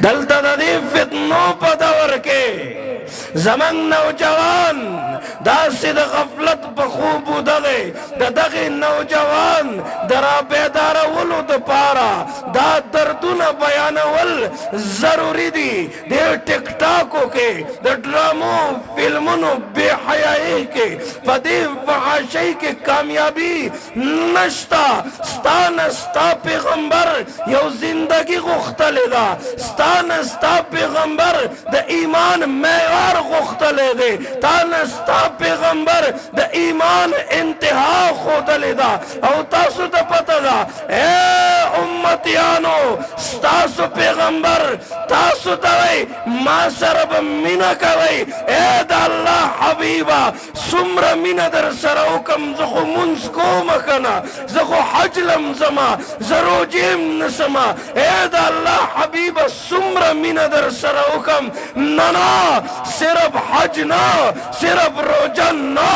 دلتا دا دی فتنو پا دور کے زمان نوجوان داسی دا غفلت پا خوبو دا دے دا دغی نوجوان درا بیدار ولو دا پارا دا دردون بیان ول ضروری دی دے ٹک ٹاکو کے دا ڈرامو فلمونو بے حیائی کے پا دی فحاشی کے کامیابی نشتا ستان ستا پیغمبر یو زندگی غختل دا ستان ستا پیغمبر دا ایمان معیار غختل دے تان ستا پیغمبر دا ایمان انتہا خودل دا او تاسو دا پتا دا اے امتیانو ستاسو پیغمبر تاسو دوئی ما سرب مینا کوئی اے دا اللہ حبیبا سمر مینا در سراؤکم زخو منز کو مکنا زخو حجلم زما زرو جیم نسما اے دا اللہ حبیبا سمر مینا در سراؤکم ننا صرف حج نا صرف روجن نا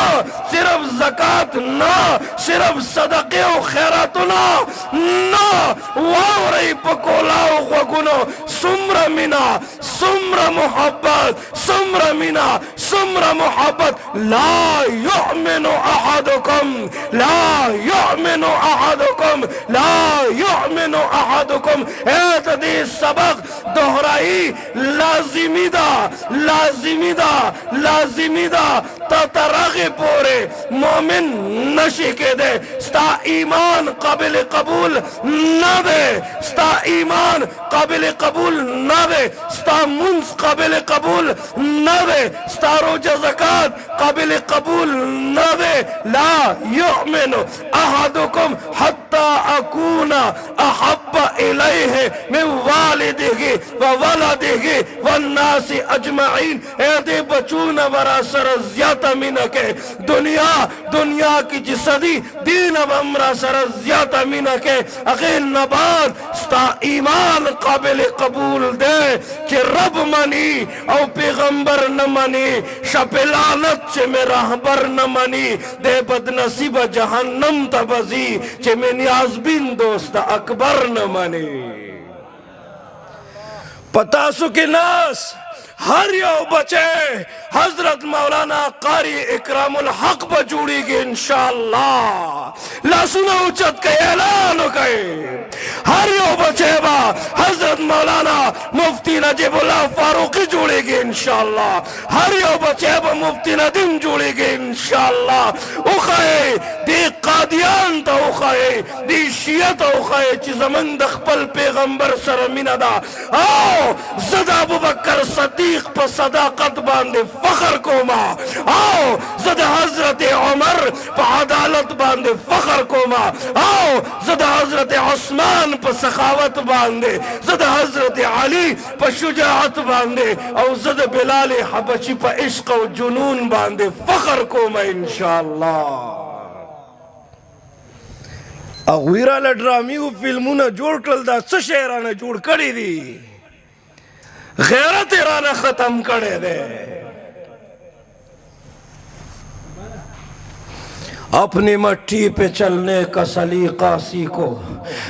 صرف زکاة نا صرف صدقے و خیرات نا واوری پکولاو غگونو سمر منا سمر محبت سمر منا سمر محبت لا یؤمن احدکم لا یؤمن احدکم لا یؤمن احدکم ایت دی سبق دہرائی لازمی دا لازمی دا لازمی دا تا ترغی پورے مومن نشی کے دے ستا ایمان قابل قبول نہ دے ستا ایمان قابل قبول نہ دے ستا منز قابل قبول نہ دے ستا روجہ زکاة قابل قبول نہ دے لا یؤمن احدکم حتی اکون احب الیہ من والدہ وولدہ والناس اجمعین اے دے بچون برا سر زیادہ منکے دنیا کی جسدی دین اب امرا سر زیادہ منکے اغیر نباد ستا ایمان قابل قبول دے کہ رب منی او پیغمبر نمانی شپلانت چے میں رہبر نمانی دے بدنصیب جہنم تبزی چے میں نیاز بین دوست اکبر نمانی پتاسو کی ناس ہر یو بچے حضرت مولانا قاری اکرام الحق بجوڑی گی انشاءاللہ لا سنو اچت کے اعلانو کئے ہر یو بچے با حضرت مولانا مفتی نجیب اللہ فاروقی جوڑی گی انشاءاللہ ہر یو بچے با مفتی ندیم جوڑی گی انشاءاللہ اخائے دی قادیان تا اخائے دی شیعت اخائے چی زمن دخپل پیغمبر سرمین دا آو زد ابو بکر صدیق پا صداقت باندے فخر کوما آو زد حضرت عمر پا عدالت باندے فخر کوما آو زد حضرت عثمان پا سخاوت باندے زد حضرت علی پا شجاعت باندے او زد بلال حبشی پا عشق و جنون باندے فخر کوما انشاءاللہ اغویرہ لڈرامی و فلمونا جوڑ کل دا سشیرانا جوڑ کری دی غیرت رانا ختم کرے دے اپنی مٹی پہ چلنے کا سلیقہ سیکھو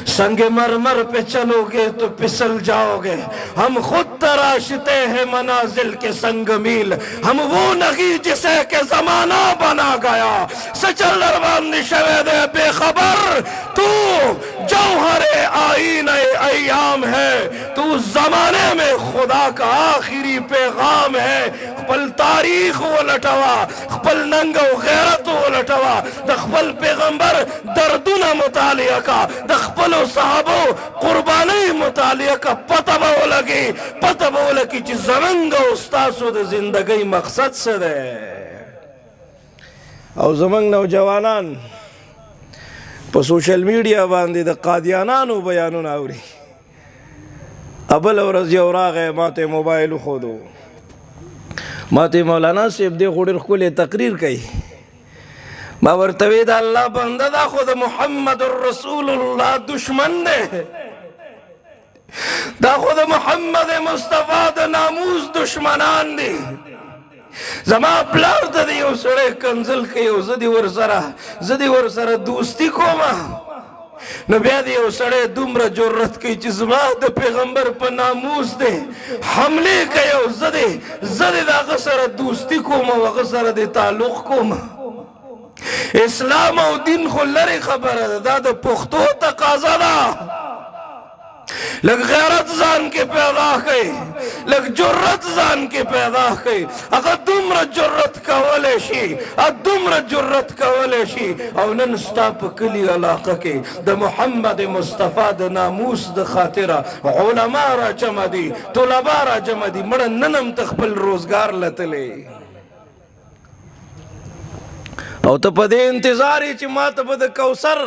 سنگ مرمر پہ چلو گے تو پسل جاؤ گے ہم خود تراشتے ہیں منازل کے سنگ میل ہم وہ نہیں جسے کہ زمانہ بنا گیا سچل دربان شوے دے بے خبر تو جوہر آئین ایام ہے تو زمانے میں خدا کا آخری پیغام ہے خپل تاریخ وہ لٹوا خپل ننگ و غیرت وہ لٹوا دخپل پیغمبر دردنا مطالعہ کا دخپل صحابو قربانی مطالعہ کا پتہ بہو لگی چی زمنگ استاسو دے زندگی مقصد سے دے او زمنگ نوجوانان پا سوشل میڈیا باندے دا قادیانانو بیانون آوری ابل و رضی اوراغ ہے ماتے موبائل خودو ماتے مولانا سیب دے خوڑر کھولے تقریر کئی ما ورتوی دا اللہ بندہ دا خود محمد الرسول اللہ دشمن دے دا خود محمد مصطفیٰ دا ناموز دشمنان دے زما پلار دا دیو سڑے کنزل کئیو زدی ور سر دوستی کو ما نو بیا دې یو سړی دومره جرأت کوي چې زما د پیغمبر په ناموس دی حملې کوي او زه دې د هغه سره دوستي کوم او هغه سره دې تعلق کوم. اسلام او دین خو لرې خبره ده، دا د پښتو تقاضا ده. لگ غیرت ځان کې پیدا کړئ، لگ جرأت ځان کې پیدا کړئ. هغه دومره جرأت کولی شي، دومره جرأت کولی شي. او نن ستا په کلي علاقه کې د محمد مصطفی د ناموس د خاطره علما را جمع دي، طلبا را جمع دي. مړه نن هم ته خپل روزګار لتلی او ته په دې انتظار یې چې ما ته به د کوثر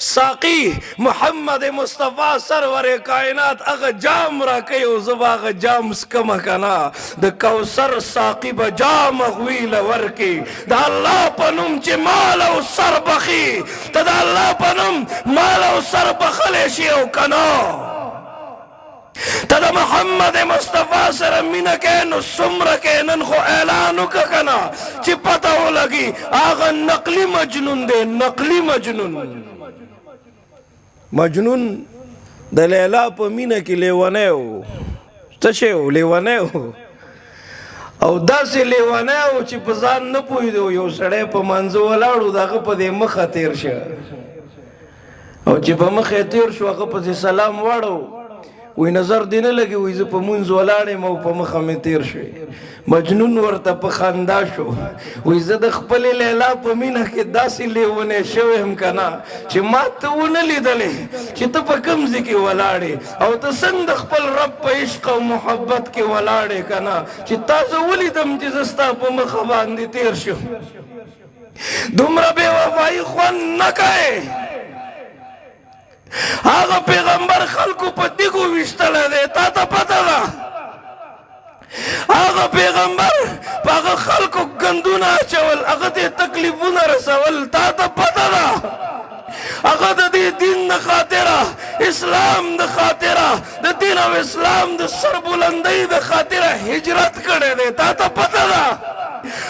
ساقي محمد مصطفی سرور کائنات هغه جام راکوي او زه به هغه جام څکمه که نه. د کوثر ساقي به جام هغوی له ورکړي د الله په نوم چې مال او سر بخي. ته د الله په نوم مال او سر بخلی شي او که نه ته د محمد مصطفی سره مینه کوې نو څومره کوې. نن خو اعلان وکړه که نه چې پته ولګي هغه نقلي مجنون دی، نقلي مجنون. مجنون د لیلا په مینه کې لیونی و. څه شی و؟ لیونی و. او داسې لیونی و چې په ځان نه پوهېدو. یو سړی په منځه ولاړ و، د هغه په دې مخه تېر شه او چې په مخه یې تېر شو هغه پسې سلام واړو. وی نظر دی نه لګي، وی زه په مونځ ولاړ یم او په مخه مې تېر شوی. مجنون ورته په خندا شو، وی زه د خپلې لیلا په مینه کې داسې لیونی شوی یم که نه چې ما ته ونه لیدلې چې ته په کوم ځای کې ولاړې او ته څنګه د خپل رب په عشق او محبت کې ولاړې که نه چې تا زه ولیدم چې زه ستا په مخه باندې تېر شم. دومره بې وفایي خوند نه کوې. هغه پیغمبر خلکو په دیګو ویشتلی دی، تا ته پته ده. هغه پیغمبر په هغه خلکو ګندونه اچول، هغه ته تکلیفونه رسول، تا ته پته ده. هغه د دې دین د خاطره، اسلام د خاطره، د دین او اسلام د سربلندۍ د خاطره هجرت کړی دی، تا ته پته ده.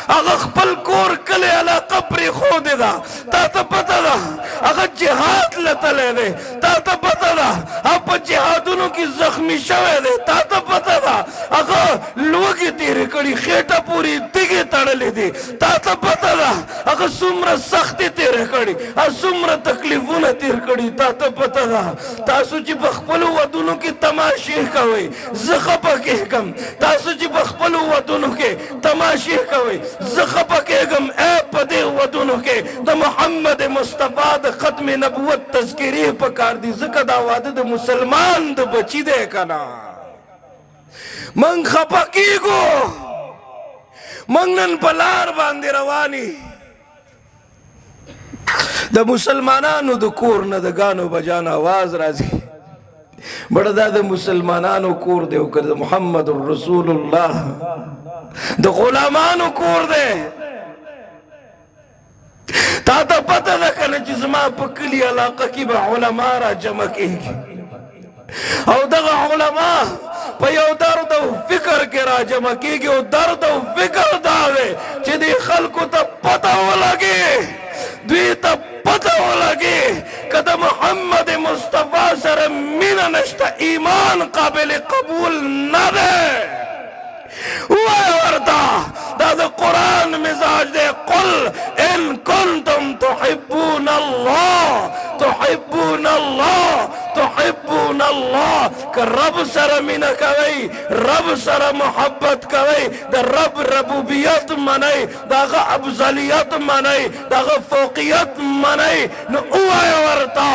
هغه خپل کور کلی علاقه پرېښودې ده، تا ته پته ده. هغه جهاد لتلی دی، تا ته پته ده. هغه په جهادونو کې زخمي شوی دی، تا ته پته ده. هغه لوږې تېرې کړي، خېټه پورې تیږې تړلې دي، تا ته پته ده. هغه څومره سختې تېرې کړي، هغه څومره تکلیفونه تېر کړي، تا ته پته ده. تاسو چې په خپلو ودونو کې تماشې کوئ زه خفه کېږم. تاسو چې په خپلو ودونو کې تماشې کوئ زه خفه کېږم. ای په دې ودونو کې د محمد مصطفی د ختم نبوت تذکرې پکار دي، ځکه دا واده د مسلمان د بچي دی که نه. موږ خفه کېږو، موږ نن په لار باندې رواني. د مسلمانانو د کور نه د ګانو بجانو آواز راځي. بڑا دا د مسلمانانو کور دی او که د محمد رسول الله د غلامانو کور دی. تا ته پته ده که نه چې زما په کلي علاقه کې به علما را جمع کېږي او دغه علما په یو درد او فکر کې را جمع کېږي. او درد او فکر دا دی چې دې خلکو ته پته ولګي، دوی ته پته ولګي که د محمد مصطفی سره مینه نشته، ایمان قابل قبول نه دی. وای ورته دا د قرآن مزاج دی. قل ان کنتم تحبون الله تحبون الله تحبون الله. که رب سره مینه کوئ، رب سره محبت کوئ، د رب ربوبیت منئ، د هغه افضلیت منئ، د هغه فوقیت منئ، نو ووایه ورته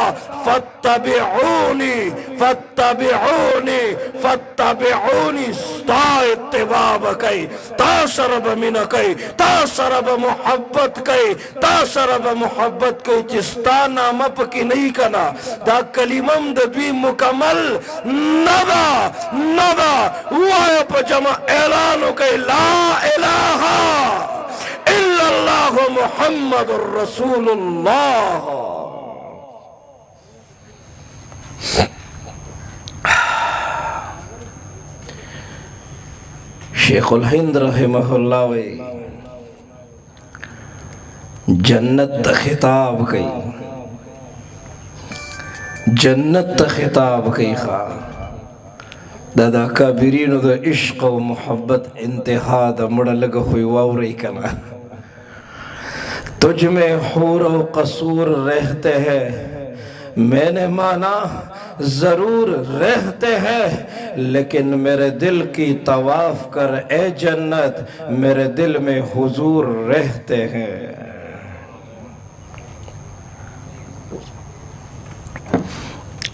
فاتبعوني فاتبعوني فاتبعوني. ستا اتباع به کوي، تا سره به مینه کوي، تا سره به محبت کوي، تا سره به محبت کوي چې ستا نامه پکې نه وي که نه. دا کلمه د دوی مکمل نه ده نه ده. ووایه په جمع اعلان وکړئ لا اله الا الله محمد رسول الله. شیخ الهند رحمه الله وی جنت ته خطاب کوي. जन्नत ता खिताब कई खा दादा काबिरीन द इश्क व मोहब्बत इंतहा द मुड़ा लग हुई वावरई कना तुझ में हूर व कसूर रहते हैं मैंने माना जरूर रहते हैं लेकिन मेरे दिल की तवाफ कर ए जन्नत मेरे दिल में हुजूर रहते हैं।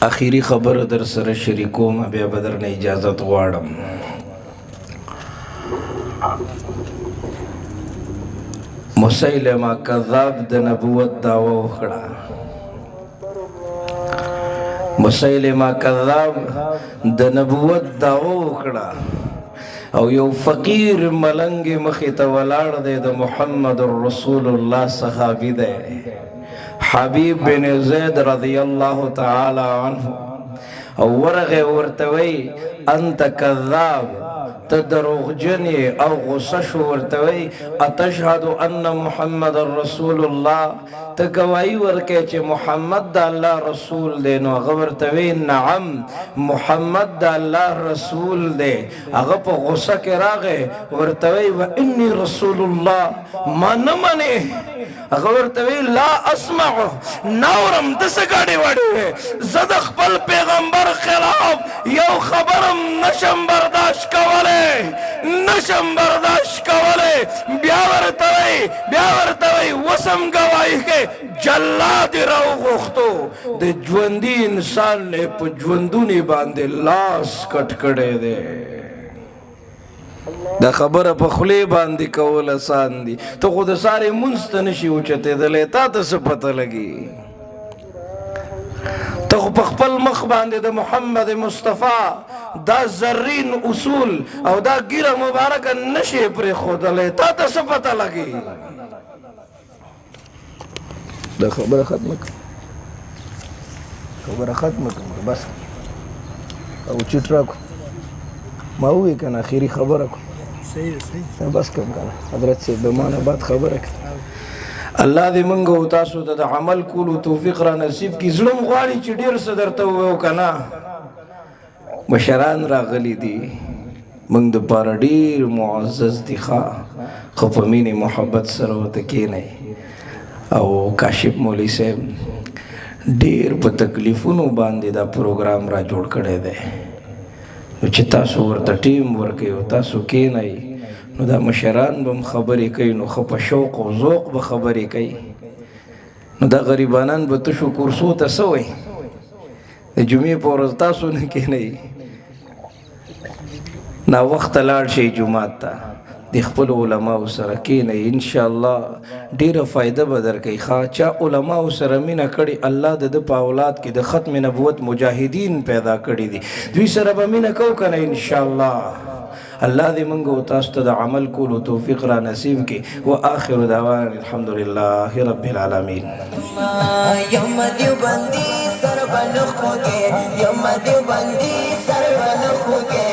आखिरी खबर दर सर शरीकों में बे बदर ने इजाजत वाड़म मुसैलमा कज़्ज़ाब द नबुवत दावा उखड़ा मुसैलमा कज़्ज़ाब द नबुवत दावा उखड़ा और यो फकीर मलंग मखी तवलाड़ दे द मुहम्मद रसूलुल्लाह सहाबी दे हबीब बिन ज़ैद रज़ियल्लाहु तआला अन्हु और वरगे वर्तवई अंत कज़्ज़ाब तदरुगजनी और गुस्सश वर्तवई अतशहदु अन्न मुहम्मद रसूलुल्लाह त गवाही वर्के चे मुहम्मद दा अल्लाह रसूल दे नो वर्तवई नअम मुहम्मद दा अल्लाह रसूल दे अगर प गुस्सा के रागे वर्तवई व इन्नी रसूलुल्लाह मन मने अगर वर्तवई ला अस्मअ नौरम दस गाड़ी वाड़ी है ज़दख पल पैगंबर खिलाफ यो खबरम नशम बर्दाश्त कवले नशम बर्दाश्त कवले ब्यावर तवई वसम गवाही के जल्लाद राव गुख्तो दे ज्वंदी इंसान ने प ज्वंदुनी बांधे लाश कटकड़े दे दा खबर पे खुले बांधी कौल आसान दी तो खुद सारे मुंस्तनशी उचते दले ता तो से पता लगी तो पखपल मख बांधे द मोहम्मद मुस्तफ़ा दा जर्रीन उसूल और दा गिरा मुबारक नशे पर खुद ले ता तो से पता लगी दा खबर खत्म कर बस और चिट्रा को माउी का ना आखिरी खबर को सही बस कम करना हजरत से बेमाना बात खबर है अल्लाह दे मंगो तासु द अमल कुल तौफीक रा नसीब की जुलम गाड़ी चिड़ियर सदरते हुए कना मशरान रागली दी मंग द पारडीर मुअज्जज दिखा खफमीनी मोहब्बत सरवत के नहीं और काशिफ मौली से ढेर प तकलीफों बांधे दा प्रोग्राम रा जोड़ करे दे चिता सोर द टीम वर्क होता सुके नहीं नो दा मशरान बम खबरी कई नो खप शौक और ज़ौक़ ब खबरी कई नो दा गरीबानन ब तो शुक्र सो तसोई जुमे पोरता सुन के नहीं ना वक्त लाड़ शे जुमात ता दिखपल उलमा उसर के नहीं इंशाअल्लाह ढेर फ़ायदा बदर कई खा चा उलमा उसर मीना कड़ी अल्लाह द पावलाद की द ख़त्म नबुवत मुजाहिदीन पैदा कड़ी दी द्वी सरब मीना कौ कना इंशाअल्लाह अल्लाह दे मंगो तास्त द अमल कुल तौफीक रा नसीब की व आखिर दावाना अल्हम्दुलिल्लाहि रब्बिल आलमीन यम देवबंदी सरबन खोगे यम देवबंदी सरबन खोगे